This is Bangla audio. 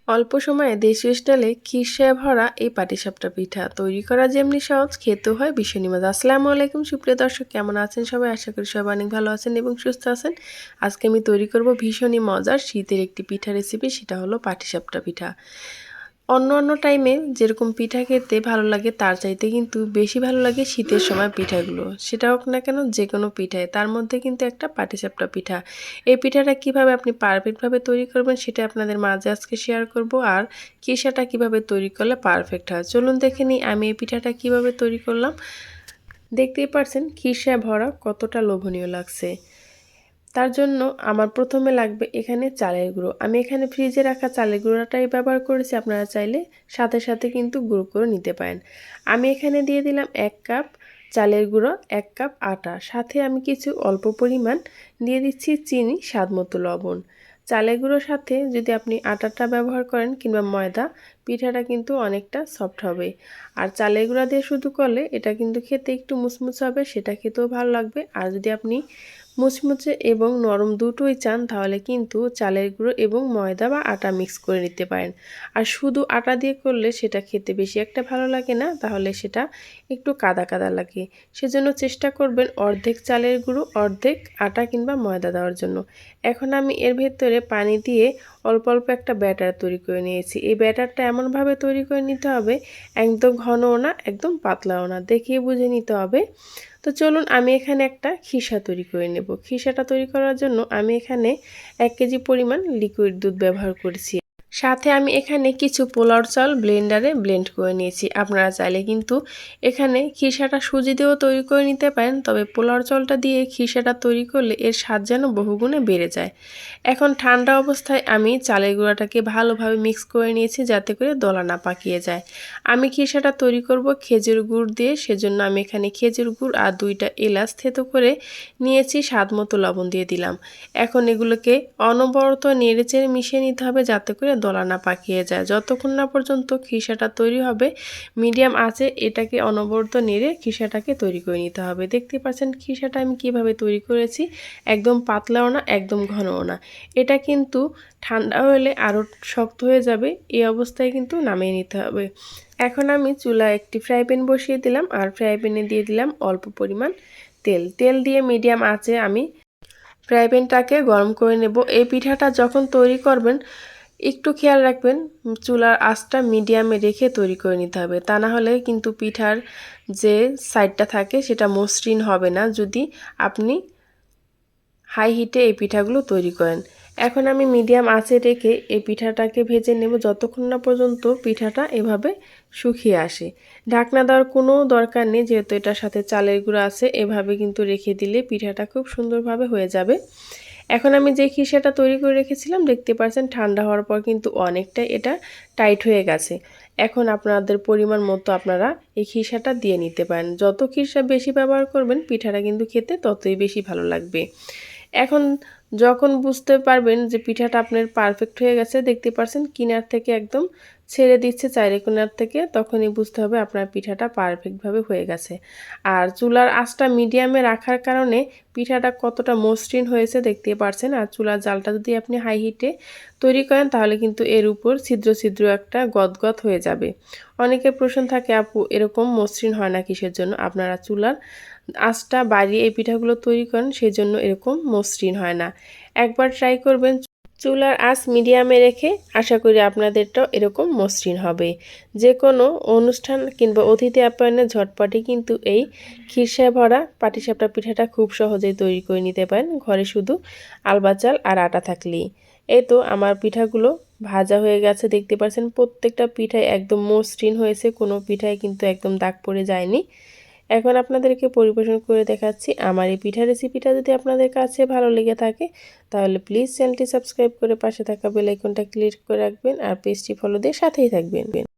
অল্প সময়ে দেশীয় স্টাইলে খিরসায় ভরা এই পাটিসাপটা পিঠা তৈরি করা যেমনি সহজ, খেতেও হয় ভীষণই মজা। আসসালামু আলাইকুম সুপ্রিয় দর্শক, কেমন আছেন সবাই? আশা করি সবাই অনেক ভালো আছেন এবং সুস্থ আছেন। আজকে আমি তৈরি করব ভীষণই মজার শীতের একটি পিঠা রেসিপি, সেটা হলো পাটিসাপটা পিঠা। অন্য টাইমে যেরকম পিঠা খেতে ভালো লাগে তার চাইতে কিন্তু বেশি ভালো লাগে শীতের সময় পিঠাগুলো, সেটা হোক না কেন যে কোনো পিঠায়, তার মধ্যে কিন্তু একটা পাটিসাপটা পিঠা। এই পিঠাটা কিভাবে আপনি পারফেক্টভাবে তৈরি করবেন সেটা আপনাদের মাঝে আজকে শেয়ার করব, আর খিসাটা কিভাবে তৈরি করলে পারফেক্ট হয় চলুন দেখে নিই আমি এই পিঠাটা কিভাবে তৈরি করলাম। দেখতেই পারছেন খিসায় ভরা কতটা লোভনীয় লাগছে। তার জন্য আমার প্রথমে লাগবে এখানে চালের গুঁড়ো। আমি এখানে ফ্রিজে রাখা চালের গুঁড়োটাই ব্যবহার করেছি, আপনারা চাইলে সাথে সাথে কিন্তু গুঁড়ো করে নিতে পারেন। আমি এখানে দিয়ে দিলাম 1 কাপ চালের গুঁড়ো, 1 কাপ আটা, সাথে আমি কিছু অল্প পরিমাণ দিয়ে দিচ্ছি চিনি, স্বাদ মতো লবণ। চালের গুঁড়োর সাথে যদি আপনি আটাটা ব্যবহার করেন কিংবা ময়দা, পিঠাটা কিন্তু অনেকটা সফট হবে। আর চালের গুঁড়া দিয়ে শুধু করলে এটা কিন্তু খেতে একটু মুচমুচে হবে, সেটা খেতেও ভালো লাগবে। আর যদি আপনি মুচমুচে এবং নরম দুটোই চান তাহলে কিন্তু চালের গুঁড়ো এবং ময়দা বা আটা মিক্স করে নিতে পারেন। আর শুধু আটা দিয়ে করলে সেটা খেতে বেশি একটা ভালো লাগে না, তাহলে সেটা একটু কাদা কাদা লাগে। সেজন্য চেষ্টা করবেন অর্ধেক চালের গুঁড়ো অর্ধেক আটা কিংবা ময়দা দেওয়ার জন্য। এখন আমি এর ভেতরে পানি দিয়ে অল্প অল্প একটা ব্যাটার তৈরি করে নিয়েছি। এই ব্যাটারটা এমনভাবে তৈরি করে নিতে হবে, একদম ঘনও না একদম পাতলাও না, দেখিয়ে বুঝে নিতে হবে। তো চলুন আমি এখানে একটা খিসা তৈরি করে নেব। খিসাটা তৈরি করার জন্য আমি এখানে 1 কেজি পরিমাণ লিকুইড দুধ ব্যবহার করেছি। সাথে আমি এখানে কিছু পোলাওর চাল ব্লেন্ডারে ব্লেন্ড করে নিয়েছি। আপনারা চাইলে কিন্তু এখানে খিসাটা সুজি দিয়েও তৈরি করে নিতে পারেন, তবে পোলাওর চালটা দিয়ে খিসাটা তৈরি করলে এর স্বাদ যেন বহুগুণে বেড়ে যায়। এখন ঠান্ডা অবস্থায় আমি চালের গুঁড়াটাকে ভালোভাবে মিক্স করে নিয়েছি যাতে করে দলা না পাকিয়ে যায়। আমি খিসাটা তৈরি করব খেজুর গুড় দিয়ে, সেজন্য আমি এখানে খেজুর গুড় আর 2টা এলাচ থেতো করে নিয়েছি, স্বাদ মতো লবণ দিয়ে দিলাম। এখন এগুলোকে অনবরত নেড়েচেড়ে মিশিয়ে নিতে হবে যাতে করে দলা না পাকিয়ে যায়। যতক্ষণ না পর্যন্ত খিসাটা তৈরি হবে মিডিয়াম আঁচে এটাকে অনবরত নেড়ে খিসাটাকে তৈরি করে নিতে হবে। দেখতে পাচ্ছেন খিসাটা আমি কিভাবে তৈরি করেছি, একদম পাতলাও না একদম ঘনও না। এটা কিন্তু ঠান্ডা হলে আরও শক্ত হয়ে যাবে, এই অবস্থায় কিন্তু নামিয়ে নিতে হবে। এখন আমি চুলায় একটি ফ্রাই প্যান বসিয়ে দিলাম, আর ফ্রাই প্যানে দিয়ে দিলাম অল্প পরিমাণ তেল দিয়ে মিডিয়াম আঁচে আমি ফ্রাই প্যানটাকে গরম করে নেব। এই পিঠাটা যখন তৈরি করবেন একটু খেয়াল রাখবেন চুলার আঁচটা মিডিয়ামে রেখে তৈরি করে নিতে হবে, তা না হলে কিন্তু পিঠার যে সাইডটা থাকে সেটা মসৃণ হবে না যদি আপনি হাই হিটে এই পিঠাগুলো তৈরি করেন। এখন আমি মিডিয়াম আঁচে রেখে এই পিঠাটাকে ভেজে নেব যতক্ষণ না পর্যন্ত পিঠাটা এভাবে শুকিয়ে আসে। ঢাকনা দেওয়ার কোনো দরকার নেই, যেহেতু এটার সাথে চালের গুঁড়া আছে, এভাবে কিন্তু রেখে দিলে পিঠাটা খুব সুন্দরভাবে হয়ে যাবে। এখন আমি যে খিসাটা তৈরি করে রেখেছিলাম দেখতে পাচ্ছেন ঠান্ডা হওয়ার পর কিন্তু অনেকটা এটা টাইট হয়ে গেছে। এখন আপনাদের পরিমাণ মতো আপনারা এই খিসাটা দিয়ে নিতে পারেন। যত খিসা বেশি ব্যবহার করবেন পিঠাটা কিন্তু খেতে ততই বেশি ভালো লাগবে। এখন যখন বুঝতে পারবেন যে পিঠাটা আপনার পারফেক্ট হয়ে গেছে, দেখতে পাচ্ছেন কিনার থেকে একদম ছেড়ে দিচ্ছে চাইরে কোনার থেকে, তখনই বুঝতে হবে আপনার পিঠাটা পারফেক্টভাবে হয়ে গেছে। আর চুলার আঁচটা মিডিয়ামে রাখার কারণে পিঠাটা কতটা মসৃণ হয়েছে দেখতে পাচ্ছেন। আর চুলার জালটা যদি আপনি হাই হিটে তৈরি করেন তাহলে কিন্তু এর উপর ছিদ্র ছিদ্র একটা গদগদ হয়ে যাবে। অনেকের প্রশ্ন থাকে আপু এরকম মসৃণ হয় না কিসের জন্য? আপনারা চুলার আঁচটা বাড়িয়ে এই পিঠাগুলো তৈরি করেন, সেই জন্য এরকম মসৃণ হয় না। একবার ট্রাই করবেন চুলার আঁচ মিডিয়ামে রেখে, আশা করি আপনাদেরটাও এরকম মসৃণ হবে। যে কোনো অনুষ্ঠান কিংবা অতিথি আপ্যায়নে ঝটপটে কিন্তু এই খিরসায় ভরা পাটিসাপটা পিঠাটা খুব সহজেই তৈরি করে নিতে পারেন, ঘরে শুধু আলবা চাল আর আটা থাকলেই। এই তো আমার পিঠাগুলো ভাজা হয়ে গেছে, দেখতে পাচ্ছেন প্রত্যেকটা পিঠাই একদম মসৃণ হয়েছে, কোনো পিঠায় কিন্তু একদম দাগ পড়ে যায়নি। এখন আপনাদেরকে পরিবেশন করে দেখাচ্ছি। আমার এই পিঠা রেসিপিটা যদি আপনাদের কাছে ভালো লেগে থাকে তাহলে প্লিজ চ্যানেলটি সাবস্ক্রাইব করে পাশে থাকা বেল আইকনটা ক্লিক করে রাখবেন, আর পেজটি ফলো দিয়ে সাথেই থাকবেন।